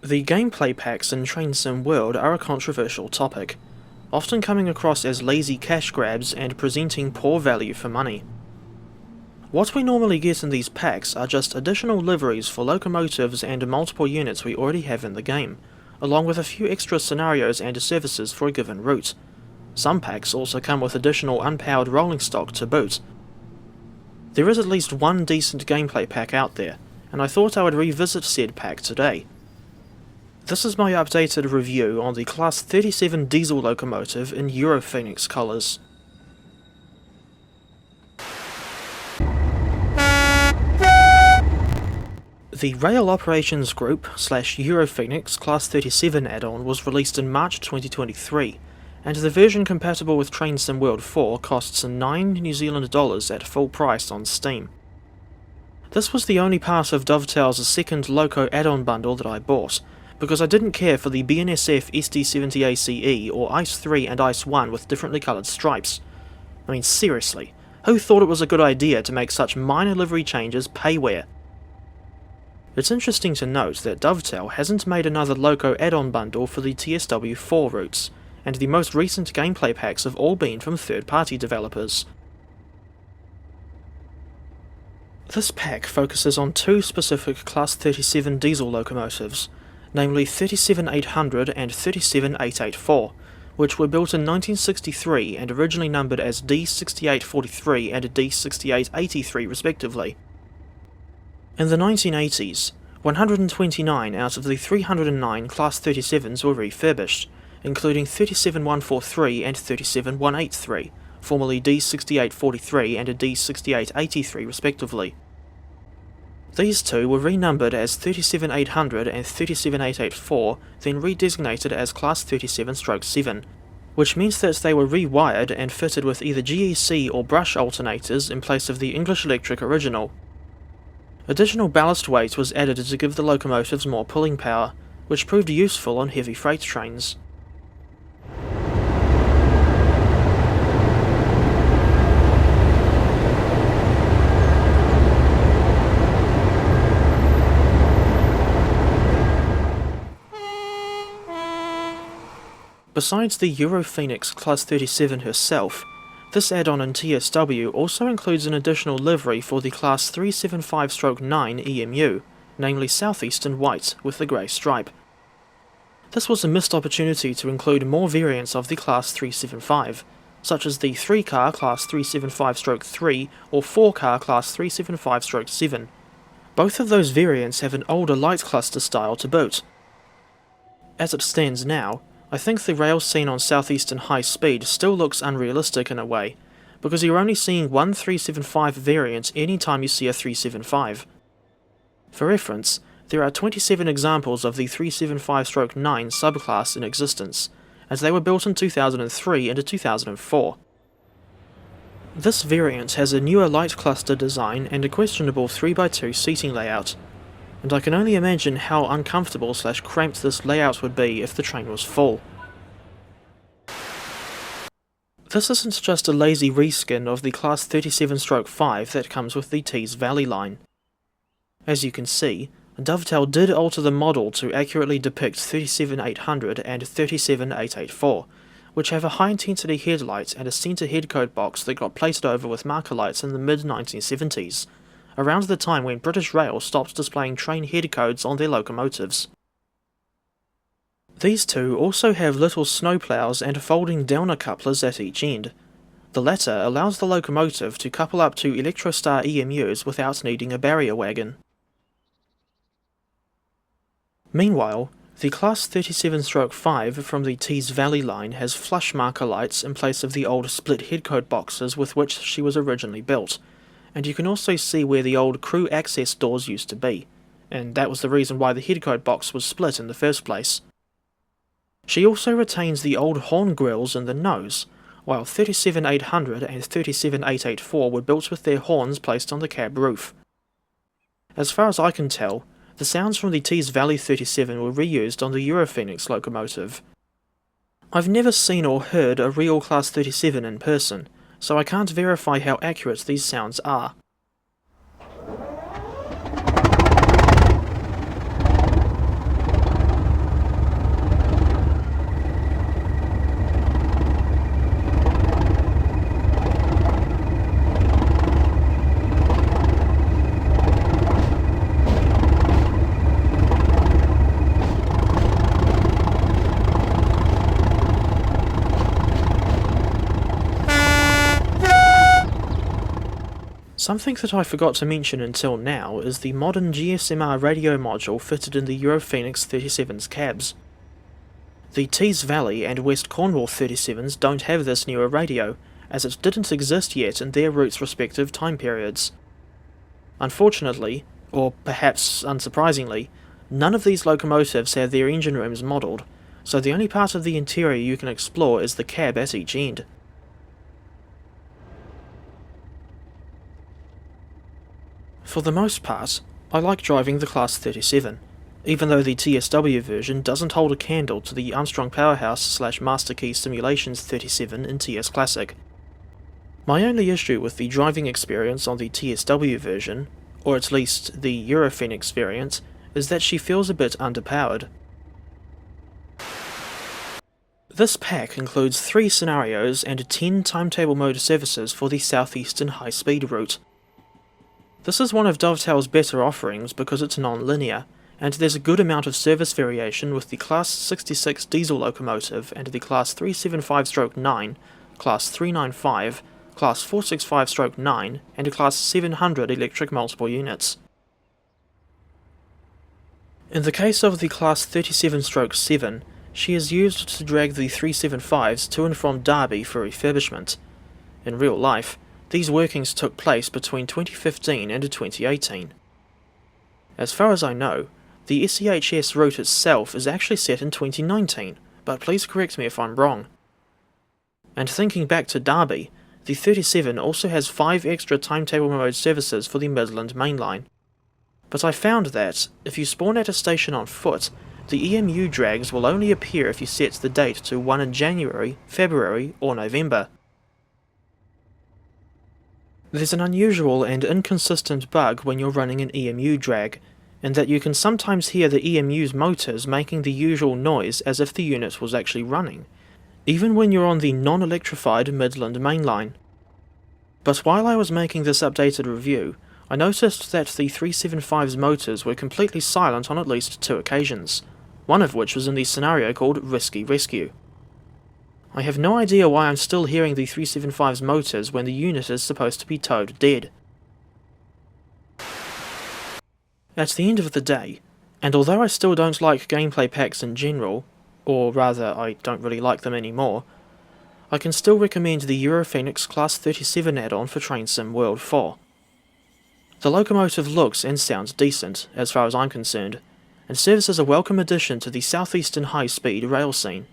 The gameplay packs in Train Sim World are a controversial topic, often coming across as lazy cash grabs and presenting poor value for money. What we normally get in these packs are just additional liveries for locomotives and multiple units we already have in the game, along with a few extra scenarios and services for a given route. Some packs also come with additional unpowered rolling stock to boot. There is at least one decent gameplay pack out there, and I thought I would revisit said pack today. This is my updated review on the Class 37 diesel locomotive in Europhoenix colours. The Rail Operations Group / Europhoenix Class 37 add-on was released in March 2023, and the version compatible with Train Sim World 4 costs $9 New Zealand dollars at full price on Steam. This was the only part of Dovetail's second Loco add-on bundle that I bought, because I didn't care for the BNSF SD70ACE or ICE 3 and ICE 1 with differently coloured stripes. I mean, seriously, who thought it was a good idea to make such minor livery changes payware? It's interesting to note that Dovetail hasn't made another Loco add-on bundle for the TSW4 routes, and the most recent gameplay packs have all been from third-party developers. This pack focuses on two specific Class 37 diesel locomotives, namely 37800 and 37884, which were built in 1963 and originally numbered as D6843 and D6883 respectively. In the 1980s, 129 out of the 309 Class 37s were refurbished, including 37143 and 37183, formerly D6843 and D6883 respectively. These two were renumbered as 37800 and 37884, then redesignated as Class 37/7, which means that they were rewired and fitted with either GEC or brush alternators in place of the English Electric original. Additional ballast weight was added to give the locomotives more pulling power, which proved useful on heavy freight trains. Besides the Europhoenix Class 37 herself, this add-on in TSW also includes an additional livery for the Class 375/9 EMU, namely Southeastern White with the grey stripe. This was a missed opportunity to include more variants of the Class 375, such as the 3-car Class 375/3 or 4-car Class 375/7. Both of those variants have an older light cluster style to boot. As it stands now, I think the rail scene on Southeastern High Speed still looks unrealistic in a way, because you're only seeing one 375 variant any time you see a 375. For reference, there are 27 examples of the 375/9 subclass in existence, as they were built in 2003 and 2004. This variant has a newer light cluster design and a questionable 3x2 seating layout, and I can only imagine how uncomfortable / cramped this layout would be if the train was full. This isn't just a lazy reskin of the Class 37/5 that comes with the Tees Valley line. As you can see, Dovetail did alter the model to accurately depict 37800 and 37884, which have a high-intensity headlight and a centre headcoat box that got plated over with marker lights in the mid-1970s, around the time when British Rail stopped displaying train headcodes on their locomotives. These two also have little snowplows and folding downer couplers at each end. The latter allows the locomotive to couple up to Electrostar EMUs without needing a barrier wagon. Meanwhile, the Class 37/5 from the Tees Valley line has flush marker lights in place of the old split headcoat boxes with which she was originally built, and you can also see where the old crew access doors used to be, and that was the reason why the headcoat box was split in the first place. She also retains the old horn grills in the nose, while 37800 and 37884 were built with their horns placed on the cab roof. As far as I can tell, the sounds from the Tees Valley 37 were reused on the Europhoenix locomotive. I've never seen or heard a real Class 37 in person, so I can't verify how accurate these sounds are. Something that I forgot to mention until now is the modern GSMR radio module fitted in the Europhoenix 37's cabs. The Tees Valley and West Cornwall 37s don't have this newer radio, as it didn't exist yet in their route's respective time periods. Unfortunately, or perhaps unsurprisingly, none of these locomotives have their engine rooms modelled, so the only part of the interior you can explore is the cab at each end. For the most part, I like driving the Class 37, even though the TSW version doesn't hold a candle to the Armstrong Powerhouse / Master Key Simulations 37 in TS Classic. My only issue with the driving experience on the TSW version, or at least the Europhoenix variant, is that she feels a bit underpowered. This pack includes 3 scenarios and 10 timetable motor services for the Southeastern High Speed route. This is one of Dovetail's better offerings because it's non-linear, and there's a good amount of service variation with the Class 66 diesel locomotive and the Class 375/9, Class 395, Class 465/9, and a Class 700 electric multiple units. In the case of the Class 37/7, she is used to drag the 375s to and from Derby for refurbishment. In real life, these workings took place between 2015 and 2018. As far as I know, the SEHS route itself is actually set in 2019, but please correct me if I'm wrong. And thinking back to Derby, the 37 also has 5 extra timetable mode services for the Midland Main Line. But I found that, if you spawn at a station on foot, the EMU drags will only appear if you set the date to 1 in January, February, or November. There's an unusual and inconsistent bug when you're running an EMU drag, in that you can sometimes hear the EMU's motors making the usual noise as if the unit was actually running, even when you're on the non-electrified Midland Main Line. But while I was making this updated review, I noticed that the 375's motors were completely silent on at least 2 occasions, one of which was in the scenario called Risky Rescue. I have no idea why I'm still hearing the 375's motors when the unit is supposed to be towed dead. At the end of the day, and although I still don't like gameplay packs in general, or rather I don't really like them anymore, I can still recommend the Europhoenix Class 37 add-on for Train Sim World 4. The locomotive looks and sounds decent, as far as I'm concerned, and serves as a welcome addition to the Southeastern High Speed rail scene.